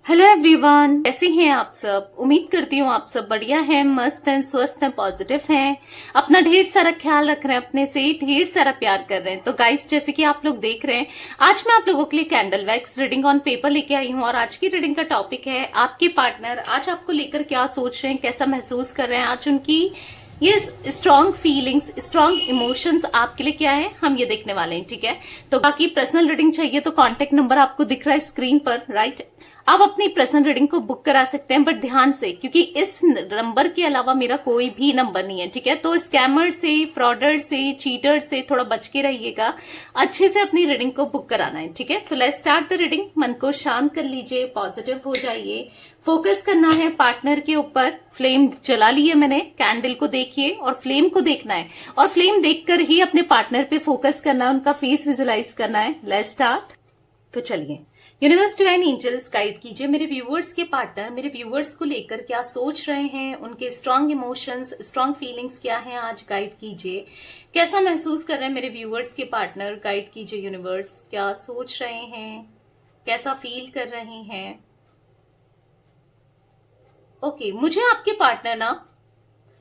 Hello everyone, कैसे हैं आप सब। उम्मीद करती हूँ आप सब बढ़िया हैं, मस्त हैं, स्वस्थ हैं, पॉजिटिव हैं, अपना ढेर सारा ख्याल रख रहे हैं, अपने से ढेर सारा प्यार कर रहे हैं। तो गाइस, जैसे कि आप लोग देख रहे हैं, आज मैं आप लोगों के लिए candle wax reading on paper लेके आई हूँ। और आज की रीडिंग का टॉपिक है आपके पार्टनर आज आपको लेकर क्या सोच रहे हैं, कैसा महसूस कर रहे हैं, आज उनकी ये स्ट्रॉन्ग फीलिंग्स, स्ट्रॉन्ग इमोशंस आपके लिए क्या है, हम ये देखने वाले हैं। ठीक है, तो बाकी पर्सनल रीडिंग चाहिए तो कांटेक्ट नंबर आपको दिख रहा है स्क्रीन पर, राइट। आप अपनी पर्सनल रीडिंग को बुक करा सकते हैं, बट ध्यान से, क्योंकि इस नंबर के अलावा मेरा कोई भी नंबर नहीं है। ठीक है, तो स्कैमर से, फ्रॉडर से, चीटर से थोड़ा बच के रहिएगा, अच्छे से अपनी रीडिंग को बुक कराना है। ठीक है, तो लेट्स स्टार्ट द रीडिंग। मन को शांत कर लीजिए, पॉजिटिव हो जाइए, फोकस करना है पार्टनर के ऊपर। फ्लेम जला ली है मैंने, कैंडल को देखिए और फ्लेम को देखना है, और फ्लेम देखकर ही अपने पार्टनर पे फोकस करना है, उनका फेस विजुलाइज करना है। Let's start. तो चलिए, यूनिवर्स डिवाइन एंजल्स गाइड कीजिए मेरे व्यूअर्स के पार्टनर मेरे व्यूअर्स को लेकर क्या सोच रहे हैं, उनके स्ट्रांग इमोशंस, स्ट्रांग फीलिंग्स क्या हैं, आज गाइड कीजिए। कैसा महसूस कर रहे हैं मेरे व्यूअर्स के पार्टनर, गाइड कीजिए यूनिवर्स। क्या सोच रहे हैं, कैसा फील कर रहे हैं। ओके, मुझे आपके पार्टनर ना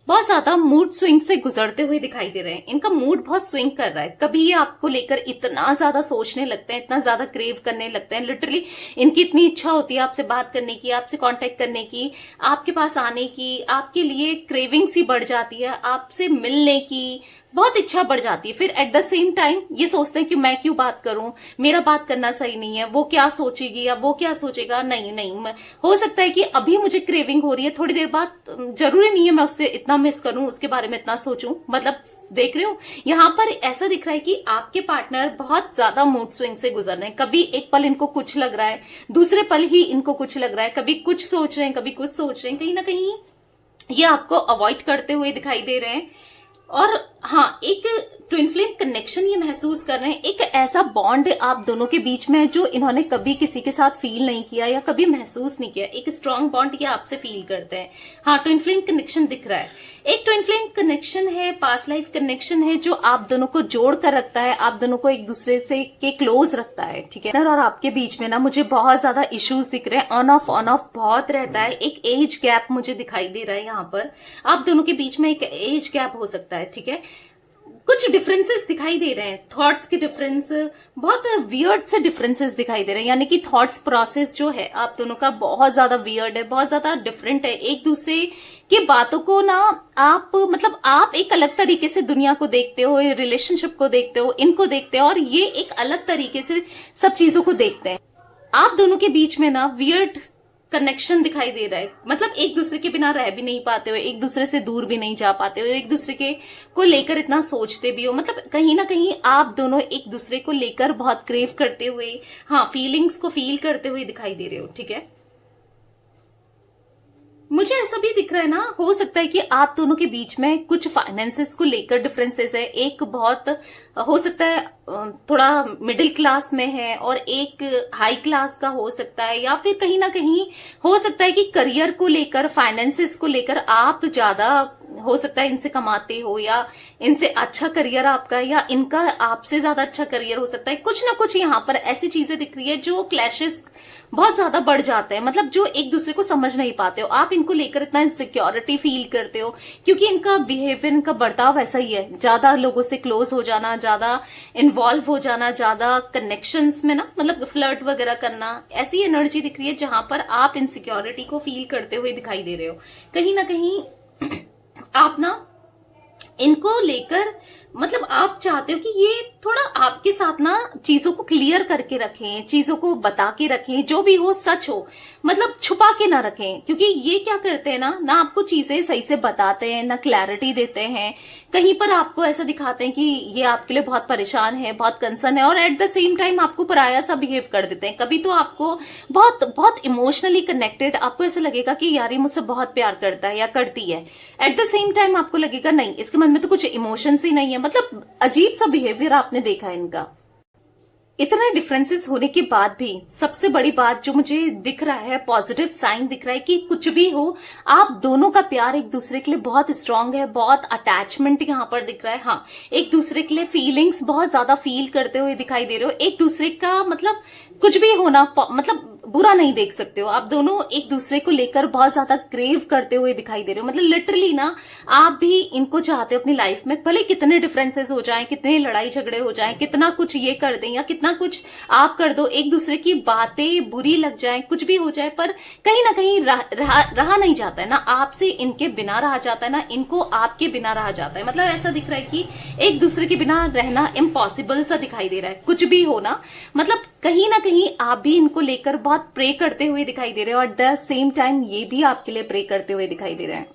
बहुत ज्यादा मूड स्विंग से गुजरते हुए दिखाई दे रहे हैं। इनका मूड बहुत स्विंग कर रहा है। कभी ये आपको लेकर इतना ज्यादा सोचने लगते हैं, इतना ज्यादा क्रेव करने लगते हैं, लिटरली इनकी इतनी इच्छा होती है आपसे बात करने की, आपसे कांटेक्ट करने की, आपके पास आने की, आपके लिए क्रेविंग्स ही बढ़ जाती है, आपसे मिलने की बहुत इच्छा बढ़ जाती है। फिर एट द सेम टाइम ये सोचते हैं कि मैं क्यों बात करूं, मेरा बात करना सही नहीं है, वो क्या सोचेगी या वो क्या सोचेगा। नहीं नहीं, हो सकता है कि अभी मुझे क्रेविंग हो रही है, थोड़ी देर बाद जरूरी नहीं है मैं उससे इतना मिस करूं, उसके बारे में इतना सोचूं। मतलब देख रहे हो, यहाँ पर ऐसा दिख रहा है कि आपके पार्टनर बहुत ज्यादा मूड स्विंग से गुजर रहे हैं। कभी एक पल इनको कुछ लग रहा है, दूसरे पल ही इनको कुछ लग रहा है, कभी कुछ सोच रहे हैं, कभी कुछ सोच रहे हैं। कहीं ना कहीं ये आपको अवॉइड करते हुए दिखाई दे रहे हैं। और हाँ, एक ट्विन फ्लेम कनेक्शन ये महसूस कर रहे हैं, एक ऐसा बॉन्ड आप दोनों के बीच में है जो इन्होंने कभी किसी के साथ फील नहीं किया या कभी महसूस नहीं किया। एक स्ट्रांग बॉन्ड ये आपसे फील करते हैं। हाँ, ट्विन फ्लेम कनेक्शन दिख रहा है। एक ट्विन फ्लेम कनेक्शन है, पास्ट लाइफ कनेक्शन है, जो आप दोनों को जोड़ कर रखता है, आप दोनों को एक दूसरे से के क्लोज रखता है। ठीक है, और आपके बीच में ना मुझे बहुत ज्यादा इश्यूज दिख रहे हैं, ऑन ऑफ बहुत रहता है। एक एज गैप मुझे दिखाई दे रहा है। यहाँ पर आप दोनों के बीच में एक एज गैप हो सकता है। ठीक है, कुछ डिफरेंसेस दिखाई दे रहे हैं, थॉट्स के डिफरेंस, बहुत वियर्ड से डिफरेंसेस दिखाई दे रहे हैं। यानी कि थॉट्स प्रोसेस जो है आप दोनों का बहुत ज्यादा वियर्ड है, बहुत ज्यादा डिफरेंट है। एक दूसरे की बातों को ना आप, मतलब आप एक अलग तरीके से दुनिया को देखते हो, रिलेशनशिप को देखते हो, इनको देखते हो, और ये एक अलग तरीके से सब चीजों को देखते हैं। आप दोनों के बीच में ना वियर्ड कनेक्शन दिखाई दे रहा है। मतलब एक दूसरे के बिना रह भी नहीं पाते हो, एक दूसरे से दूर भी नहीं जा पाते हो, एक दूसरे के को लेकर इतना सोचते भी हो। मतलब कहीं ना कहीं आप दोनों एक दूसरे को लेकर बहुत क्रेव करते हुए, हाँ, फीलिंग्स को फील करते हुए दिखाई दे रहे हो। ठीक है, मुझे ऐसा भी दिख रहा है ना, हो सकता है कि आप दोनों के बीच में कुछ फाइनेंसेस को लेकर डिफरेंसेस है। एक बहुत हो सकता है थोड़ा मिडिल क्लास में है, और एक हाई क्लास का हो सकता है, या फिर कहीं ना कहीं हो सकता है कि करियर को लेकर, फाइनेंसेस को लेकर आप ज्यादा हो सकता है इनसे कमाते हो, या इनसे अच्छा करियर आपका, या इनका आपसे ज्यादा अच्छा करियर हो सकता है। कुछ ना कुछ यहाँ पर ऐसी चीजें दिख रही है जो क्लैशेस बहुत ज्यादा बढ़ जाते हैं। मतलब जो एक दूसरे को समझ नहीं पाते हो, आप इनको लेकर इतना इनसिक्योरिटी फील करते हो, क्योंकि इनका बिहेवियर, इनका बर्ताव ऐसा ही है। ज्यादा लोगों से क्लोज हो जाना, ज्यादा इन्वॉल्व हो जाना, ज्यादा कनेक्शंस में ना, मतलब फ्लर्ट वगैरह करना, ऐसी एनर्जी दिख रही है जहां पर आप इनसिक्योरिटी को फील करते हुए दिखाई दे रहे हो। कहीं ना कहीं आप ना इनको लेकर, मतलब आप चाहते हो कि ये थोड़ा आपके साथ ना चीजों को क्लियर करके रखें, चीजों को बता के रखें, जो भी हो सच हो, मतलब छुपा के ना रखें। क्योंकि ये क्या करते हैं ना आपको चीजें सही से बताते हैं, ना क्लैरिटी देते हैं। कहीं पर आपको ऐसा दिखाते हैं कि ये आपके लिए बहुत परेशान है, बहुत कंसर्न है, और एट द सेम टाइम आपको पराया सा बिहेव कर देते हैं। कभी तो आपको बहुत बहुत इमोशनली कनेक्टेड, आपको ऐसा लगेगा कि यार ये मुझसे बहुत प्यार करता है या करती है। एट द सेम टाइम आपको लगेगा नहीं, इसके मन में तो कुछ इमोशंस ही नहीं है। मतलब अजीब सा बिहेवियर आपने देखा है इनका। इतने डिफरेंसेस होने के बाद भी सबसे बड़ी बात जो मुझे दिख रहा है, पॉजिटिव साइन दिख रहा है कि कुछ भी हो, आप दोनों का प्यार एक दूसरे के लिए बहुत स्ट्रांग है, बहुत अटैचमेंट यहाँ पर दिख रहा है। हाँ, एक दूसरे के लिए फीलिंग्स बहुत ज्यादा फील करते हुए दिखाई दे रहे हो। एक दूसरे का मतलब कुछ भी होना, मतलब बुरा नहीं देख सकते हो। आप दोनों एक दूसरे को लेकर बहुत ज्यादा क्रेव करते हुए दिखाई दे रहे हो। मतलब लिटरली ना, आप भी इनको चाहते हो अपनी लाइफ में, भले कितने डिफरेंसेस हो जाएं, कितने लड़ाई झगड़े हो जाएं, कितना कुछ ये कर दें या कितना कुछ आप कर दो, एक दूसरे की बातें बुरी लग जाए, कुछ भी हो जाए, पर कहीं ना कहीं रहा नहीं जाता है ना। आपसे इनके बिना रहा जाता है ना, इनको आपके बिना रहा जाता है। मतलब ऐसा दिख रहा है कि एक दूसरे के बिना रहना इम्पॉसिबल सा दिखाई दे रहा है, कुछ भी हो ना। मतलब कहीं ना कहीं आप भी इनको लेकर बहुत प्रे करते हुए दिखाई दे रहे हो, और एट द सेम टाइम ये भी आपके लिए प्रे करते हुए दिखाई दे रहे हैं।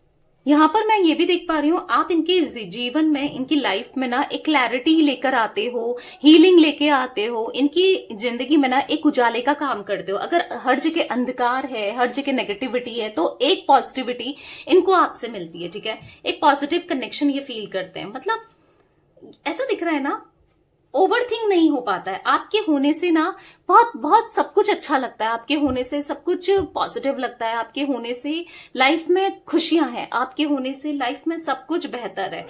यहां पर मैं ये भी देख पा रही हूं, आप इनके जीवन में, इनकी लाइफ में ना एक क्लैरिटी लेकर आते हो, हीलिंग लेके आते हो, इनकी जिंदगी में ना एक उजाले का काम करते हो। अगर हर जगह अंधकार है, हर जगह नेगेटिविटी है, तो एक पॉजिटिविटी इनको आपसे मिलती है, ठीक है। एक पॉजिटिव कनेक्शन ये फील करते हैं। मतलब ऐसा दिख रहा है ना, ओवरथिंक नहीं हो पाता है आपके होने से ना। बहुत बहुत सब कुछ अच्छा लगता है आपके होने से, सब कुछ पॉजिटिव लगता है आपके होने से। लाइफ में खुशियां हैं आपके होने से, लाइफ में सब कुछ बेहतर है।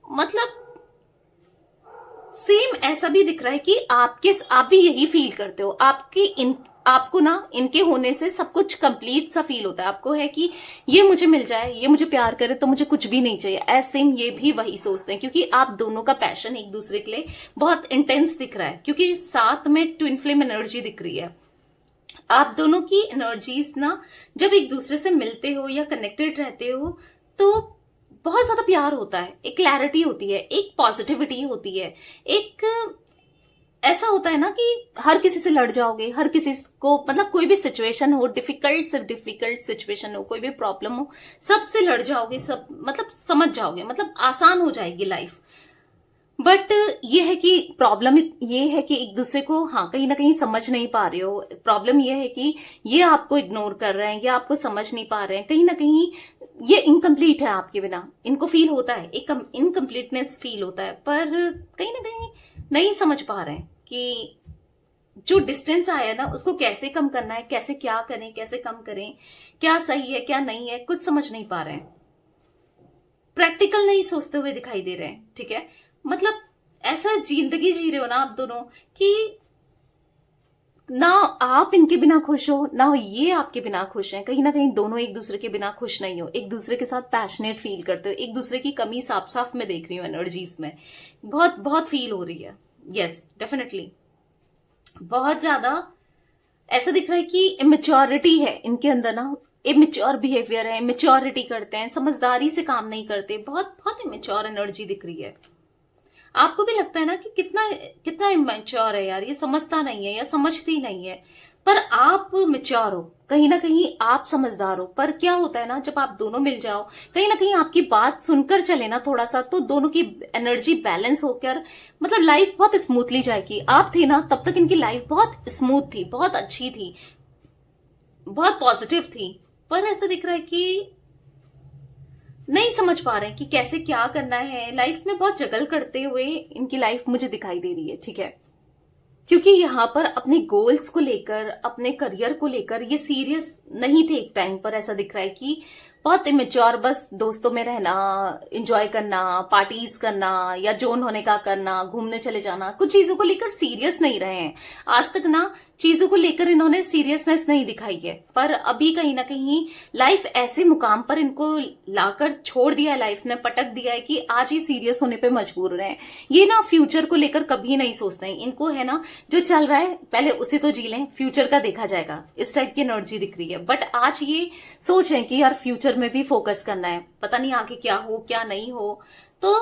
मतलब सेम ऐसा भी दिख रहा है कि आप भी यही फील करते हो। आपको ना इनके होने से सब कुछ कंप्लीट सा फील होता है। आपको है कि ये मुझे मिल जाए, ये मुझे प्यार करे, तो मुझे कुछ भी नहीं चाहिए। ऐसे ये भी वही सोचते हैं, क्योंकि आप दोनों का पैशन एक दूसरे के लिए बहुत इंटेंस दिख रहा है, क्योंकि साथ में ट्विन फ्लेम एनर्जी दिख रही है। आप दोनों की एनर्जीज ना, जब एक दूसरे से मिलते हो या कनेक्टेड रहते हो, तो बहुत ज्यादा प्यार होता है, एक क्लैरिटी होती है, एक पॉजिटिविटी होती है, एक ऐसा होता है ना कि हर किसी से लड़ जाओगे, हर किसी को, मतलब कोई भी सिचुएशन हो, डिफिकल्ट सिचुएशन हो, कोई भी प्रॉब्लम हो, सबसे लड़ जाओगे, सब मतलब समझ जाओगे, मतलब आसान हो जाएगी लाइफ। बट ये है कि प्रॉब्लम ये है कि एक दूसरे को कहीं ना कहीं समझ नहीं पा रहे हो। प्रॉब्लम ये है कि ये आपको इग्नोर कर रहे हैं, ये आपको समझ नहीं पा रहे हैं, कहीं ना कहीं ये इनकम्प्लीट है आपके बिना। इनको फील होता है, एक इनकम्प्लीटनेस फील होता है, पर कहीं ना कहीं नहीं समझ पा रहे हैं कि जो डिस्टेंस आया है ना, उसको कैसे कम करना है, कैसे क्या करें, कैसे कम करें, क्या सही है क्या नहीं है, कुछ समझ नहीं पा रहे हैं। प्रैक्टिकल नहीं सोचते हुए दिखाई दे रहे हैं, ठीक है। मतलब ऐसा जिंदगी जी रहे हो ना आप दोनों कि ना आप इनके बिना खुश हो, ना ये आपके बिना खुश हैं। कहीं ना कहीं दोनों एक दूसरे के बिना खुश नहीं हो, एक दूसरे के साथ पैशनेट फील करते हो, एक दूसरे की कमी साफ साफ मैं देख रही हूँ एनर्जीज में, बहुत बहुत फील हो रही है। यस डेफिनेटली बहुत ज्यादा ऐसा दिख रहा है कि इमेच्योरिटी है इनके अंदर ना, इमेच्योर बिहेवियर है, इमेच्योरिटी करते हैं, समझदारी से काम नहीं करते, बहुत बहुत इमेच्योर एनर्जी दिख रही है। आपको भी लगता है ना कि कितना कितना इमेच्योर है यार, ये समझता नहीं है या समझती नहीं है, पर आप मेच्योर हो, कहीं ना कहीं आप समझदार हो। पर क्या होता है ना, जब आप दोनों मिल जाओ, कहीं ना कहीं आपकी बात सुनकर चले ना थोड़ा सा, तो दोनों की एनर्जी बैलेंस होकर मतलब लाइफ बहुत स्मूथली जाएगी। आप थे ना तब तक इनकी लाइफ बहुत स्मूथ थी, बहुत अच्छी थी, बहुत पॉजिटिव थी, पर ऐसा दिख रहा है कि नहीं समझ पा रहे हैं कि कैसे क्या करना है। लाइफ में बहुत जगल करते हुए इनकी लाइफ मुझे दिखाई दे रही है, ठीक है। क्योंकि यहाँ पर अपने गोल्स को लेकर, अपने करियर को लेकर ये सीरियस नहीं थे एक टाइम पर। ऐसा दिख रहा है कि बहुत इमेच्योर, बस दोस्तों में रहना, एंजॉय करना, पार्टीज करना या जोन होने का करना, घूमने चले जाना, कुछ चीजों को लेकर सीरियस नहीं रहे हैं आज तक ना। चीजों को लेकर इन्होंने सीरियसनेस नहीं दिखाई है, पर अभी कहीं ना कहीं लाइफ ऐसे मुकाम पर इनको लाकर छोड़ दिया है, लाइफ ने पटक दिया है कि आज ये सीरियस होने पे मजबूर रहे। ये ना फ्यूचर को लेकर कभी नहीं सोचते हैं। इनको है ना, जो चल रहा है पहले उसे तो जी लें, फ्यूचर का देखा जाएगा, इस टाइप की एनर्जी दिख रही है। बट आज ये सोच रहे हैं कि यार फ्यूचर में भी फोकस करना है, पता नहीं आगे क्या हो क्या नहीं हो। तो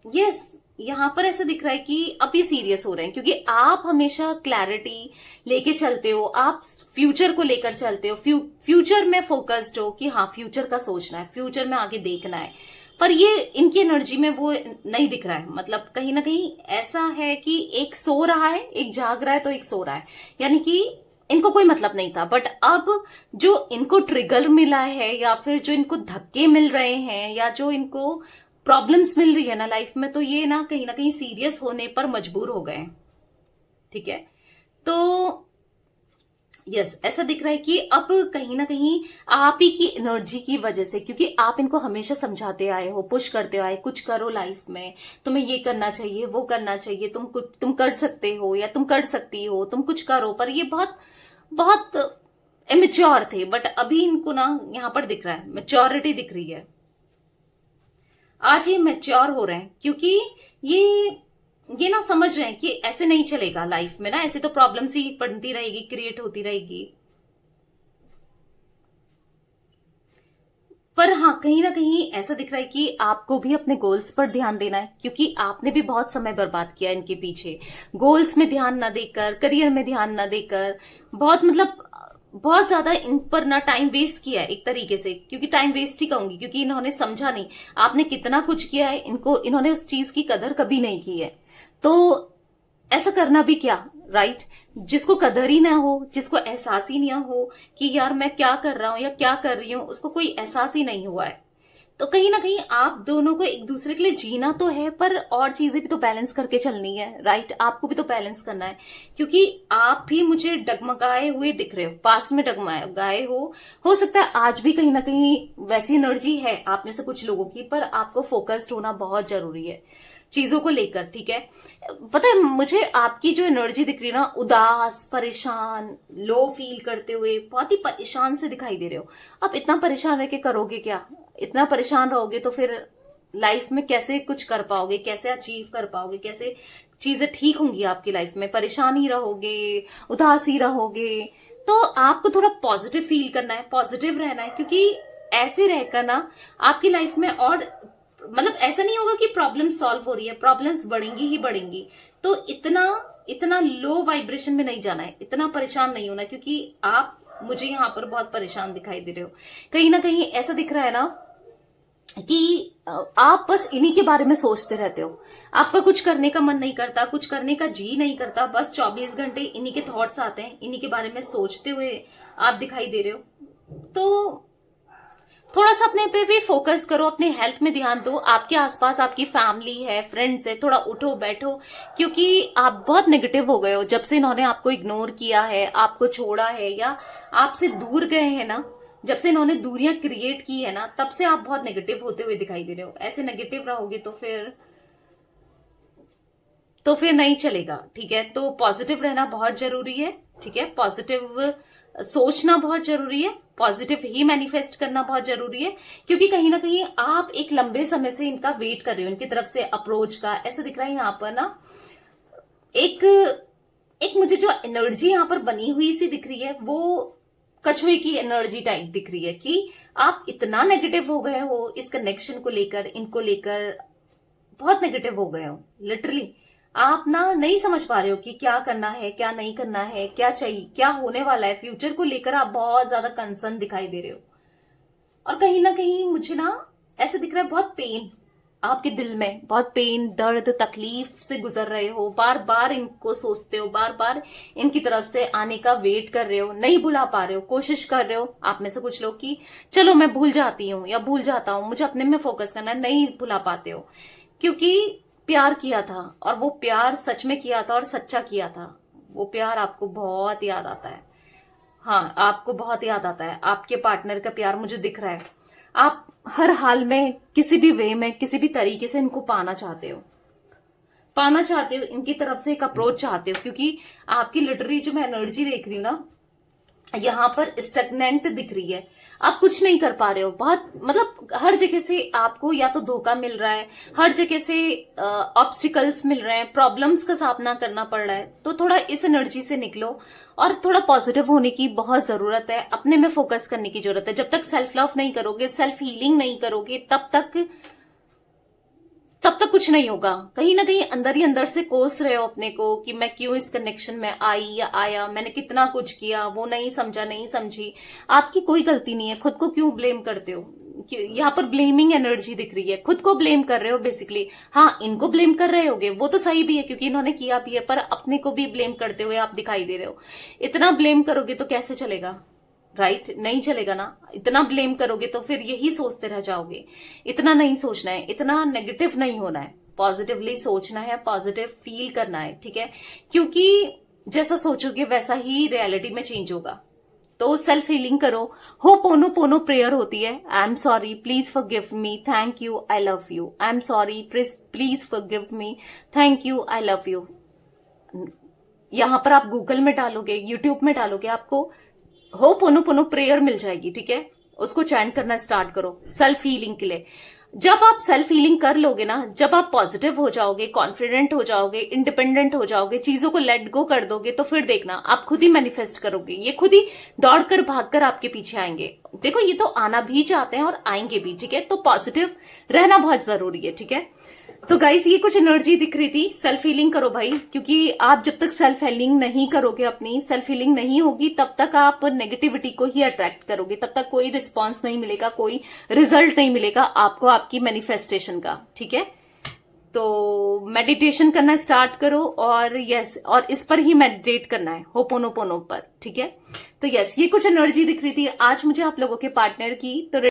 यस, यहां पर ऐसा दिख रहा है कि अब ये सीरियस हो रहे हैं, क्योंकि आप हमेशा क्लैरिटी लेके चलते हो, आप फ्यूचर को लेकर चलते हो, फ्यूचर में फोकस्ड हो कि हाँ फ्यूचर का सोचना है, फ्यूचर में आगे देखना है। पर ये इनकी एनर्जी में वो नहीं दिख रहा है। मतलब कहीं ना कहीं ऐसा है कि एक सो रहा है, एक जाग रहा है, तो एक सो रहा है, यानी कि इनको कोई मतलब नहीं था। बट अब जो इनको ट्रिगर मिला है, या फिर जो इनको धक्के मिल रहे हैं, या जो इनको प्रॉब्लम्स मिल रही है ना लाइफ में, तो ये ना कहीं सीरियस होने पर मजबूर हो गए, ठीक है। तो यस, ऐसा दिख रहा है कि अब कहीं ना कहीं आप ही की एनर्जी की वजह से, क्योंकि आप इनको हमेशा समझाते आए हो, पुश करते आए, कुछ करो लाइफ में, तुम्हें ये करना चाहिए, वो करना चाहिए, तुम कर सकते हो या तुम कर सकती हो, तुम कुछ करो। पर ये बहुत बहुत इमेच्योर थे, बट अभी इनको ना यहाँ पर दिख रहा है मेच्योरिटी दिख रही है। आज ये मेच्योर हो रहे हैं क्योंकि ये ना समझ रहे हैं कि ऐसे नहीं चलेगा लाइफ में ना, ऐसे तो प्रॉब्लम्स ही बनती रहेगी, क्रिएट होती रहेगी। पर हाँ, कहीं ना कहीं ऐसा दिख रहा है कि आपको भी अपने गोल्स पर ध्यान देना है, क्योंकि आपने भी बहुत समय बर्बाद किया इनके पीछे, गोल्स में ध्यान ना देकर, करियर में ध्यान ना देकर, बहुत मतलब बहुत ज्यादा इन पर ना टाइम वेस्ट किया है एक तरीके से, क्योंकि टाइम वेस्ट ही कहूंगी, क्योंकि इन्होंने समझा नहीं आपने कितना कुछ किया है, इन्होंने उस चीज की कदर कभी नहीं की है। तो ऐसा करना भी क्या, राइट? जिसको कदर ही ना हो, जिसको एहसास ही ना हो कि यार मैं क्या कर रहा हूं या क्या कर रही हूं, उसको कोई एहसास ही नहीं हुआ है। तो कहीं ना कहीं आप दोनों को एक दूसरे के लिए जीना तो है, पर और चीजें भी तो बैलेंस करके चलनी है, राइट? आपको भी तो बैलेंस करना है, क्योंकि आप भी मुझे डगमगाए हुए दिख रहे हो, पास्ट में डगमगाए हो सकता है आज भी कहीं ना कहीं वैसी एनर्जी है आप में से कुछ लोगों की, पर आपको फोकस्ड होना बहुत जरूरी है चीजों को लेकर, ठीक है? पता है मुझे आपकी जो एनर्जी दिख रही है ना, उदास, परेशान, लो फील करते हुए, बहुत ही परेशान से दिखाई दे रहे हो। आप इतना परेशान रह के करोगे क्या? इतना परेशान रहोगे तो फिर लाइफ में कैसे कुछ कर पाओगे, कैसे अचीव कर पाओगे, कैसे चीजें ठीक होंगी आपकी लाइफ में? परेशान ही रहोगे, उदास ही रहोगे। तो आपको थोड़ा पॉजिटिव फील करना है, पॉजिटिव रहना है, क्योंकि ऐसे रहकर ना आपकी लाइफ में और मतलब ऐसा नहीं होगा कि प्रॉब्लम सॉल्व हो रही है, प्रॉब्लम्स बढ़ेंगी ही बढ़ेंगी। तो इतना लो वाइब्रेशन में नहीं जाना है, इतना परेशान नहीं होना, क्योंकि आप मुझे यहाँ पर बहुत परेशान दिखाई दे रहे हो। कहीं ना कहीं ऐसा दिख रहा है ना कि आप बस इन्हीं के बारे में सोचते रहते हो, आपका कुछ करने का मन नहीं करता, कुछ करने का जी नहीं करता, बस 24 घंटे इन्हीं के थॉट्स आते हैं, इन्हीं के बारे में सोचते हुए आप दिखाई दे रहे हो। तो थोड़ा सा अपने पे भी फोकस करो, अपने हेल्थ में ध्यान दो। आपके आसपास आपकी फैमिली है, फ्रेंड्स है, थोड़ा उठो बैठो, क्योंकि आप बहुत नेगेटिव हो गए हो जब से इन्होंने आपको इग्नोर किया है, आपको छोड़ा है या आपसे दूर गए हैं ना, जब से इन्होंने दूरियां क्रिएट की है ना, तब से आप बहुत नेगेटिव होते हुए दिखाई दे रहे हो। ऐसे नेगेटिव रहोगे तो फिर नहीं चलेगा, ठीक है? तो पॉजिटिव रहना बहुत जरूरी है, ठीक है? पॉजिटिव सोचना बहुत जरूरी है, पॉजिटिव ही मैनिफेस्ट करना बहुत जरूरी है, क्योंकि कहीं ना कहीं आप एक लंबे समय से इनका वेट कर रहे हो, इनकी तरफ से अप्रोच का। ऐसा दिख रहा है यहाँ पर ना एक मुझे जो एनर्जी यहाँ पर बनी हुई सी दिख रही है, वो कछुए की एनर्जी टाइप दिख रही है कि आप इतना नेगेटिव हो गए हो इस कनेक्शन को लेकर, इनको लेकर बहुत नेगेटिव हो गए हो। लिटरली आप ना नहीं समझ पा रहे हो कि क्या करना है, क्या नहीं करना है, क्या चाहिए, क्या होने वाला है, फ्यूचर को लेकर आप बहुत ज्यादा कंसर्न दिखाई दे रहे हो। और कहीं ना कहीं मुझे ना ऐसे दिख रहा है बहुत पेन आपके दिल में, बहुत पेन, दर्द, तकलीफ से गुजर रहे हो, बार बार इनको सोचते हो, बार बार इनकी तरफ से आने का वेट कर रहे हो, नहीं भुला पा रहे हो, कोशिश कर रहे हो आप में से कुछ लोग कि चलो मैं भूल जाती हूँ या भूल जाता हूँ, मुझे अपने में फोकस करना है, नहीं भुला पाते हो, क्योंकि प्यार किया था और वो प्यार सच में किया था और सच्चा किया था। वो प्यार आपको बहुत याद आता है, हाँ आपको बहुत याद आता है। आपके पार्टनर का प्यार मुझे दिख रहा है, आप हर हाल में, किसी भी वे में, किसी भी तरीके से इनको पाना चाहते हो, इनकी तरफ से एक अप्रोच चाहते हो, क्योंकि आपकी लिटरली जो मैं एनर्जी देख रही हूँ ना, यहाँ पर स्टैग्नेंट दिख रही है, आप कुछ नहीं कर पा रहे हो। बहुत मतलब हर जगह से आपको या तो धोखा मिल रहा है, हर जगह से ऑब्स्टिकल्स मिल रहे हैं, प्रॉब्लम्स का सामना करना पड़ रहा है। तो थोड़ा इस एनर्जी से निकलो और थोड़ा पॉजिटिव होने की बहुत जरूरत है, अपने में फोकस करने की जरूरत है। जब तक सेल्फ लव नहीं करोगे, सेल्फ हीलिंग नहीं करोगे, तब तक कुछ नहीं होगा। कहीं ना कहीं अंदर ही अंदर से कोस रहे हो अपने को कि मैं क्यों इस कनेक्शन में आई या आया, मैंने कितना कुछ किया, वो नहीं समझा, नहीं समझी, आपकी कोई गलती नहीं है, खुद को क्यों ब्लेम करते हो? यहाँ पर ब्लेमिंग एनर्जी दिख रही है, खुद को ब्लेम कर रहे हो बेसिकली। हाँ, इनको ब्लेम कर रहे होगे, वो तो सही भी है क्योंकि इन्होंने किया भी है, पर अपने को भी ब्लेम करते हुए आप दिखाई दे रहे हो। इतना ब्लेम करोगे तो कैसे चलेगा, राइट? नहीं चलेगा ना। इतना ब्लेम करोगे तो फिर यही सोचते रह जाओगे। इतना नहीं सोचना है, इतना नेगेटिव नहीं होना है, पॉजिटिवली सोचना है, पॉजिटिव फील करना है, ठीक है? क्योंकि जैसा सोचोगे वैसा ही रियलिटी में चेंज होगा। तो सेल्फ हीलिंग करो। होपोनोपोनो प्रेयर होती है, I am sorry, please forgive me, thank you, I love you, I am sorry, please forgive me, thank you, I love you. यहां पर आप गूगल में डालोगे, यूट्यूब में डालोगे, आपको होपोनोपोनो प्रेयर मिल जाएगी, ठीक है। उसको चैंट करना स्टार्ट करो सेल्फ हीलिंग के लिए। जब आप सेल्फ हीलिंग कर लोगे ना, जब आप पॉजिटिव हो जाओगे, कॉन्फिडेंट हो जाओगे, इंडिपेंडेंट हो जाओगे, चीजों को लेट गो कर दोगे, तो फिर देखना आप खुद ही मैनिफेस्ट करोगे, ये खुद ही दौड़कर भागकर आपके पीछे आएंगे। देखो ये तो आना भी चाहते हैं और आएंगे भी, ठीक है। तो पॉजिटिव रहना बहुत जरूरी है, ठीक है। तो गाइस ये कुछ एनर्जी दिख रही थी। सेल्फ हीलिंग करो भाई, क्योंकि आप जब तक सेल्फ हीलिंग नहीं करोगे, अपनी सेल्फ हीलिंग नहीं होगी, तब तक आप नेगेटिविटी को ही अट्रैक्ट करोगे, तब तक कोई रिस्पॉन्स नहीं मिलेगा, कोई रिजल्ट नहीं मिलेगा आपको आपकी मैनिफेस्टेशन का, ठीक है। तो मेडिटेशन करना स्टार्ट करो, और यस, और इस पर ही मेडिटेट करना है, होपोनोपोनो पर, ठीक है। तो यस, ये कुछ एनर्जी दिख रही थी आज मुझे आप लोगों के पार्टनर की। तो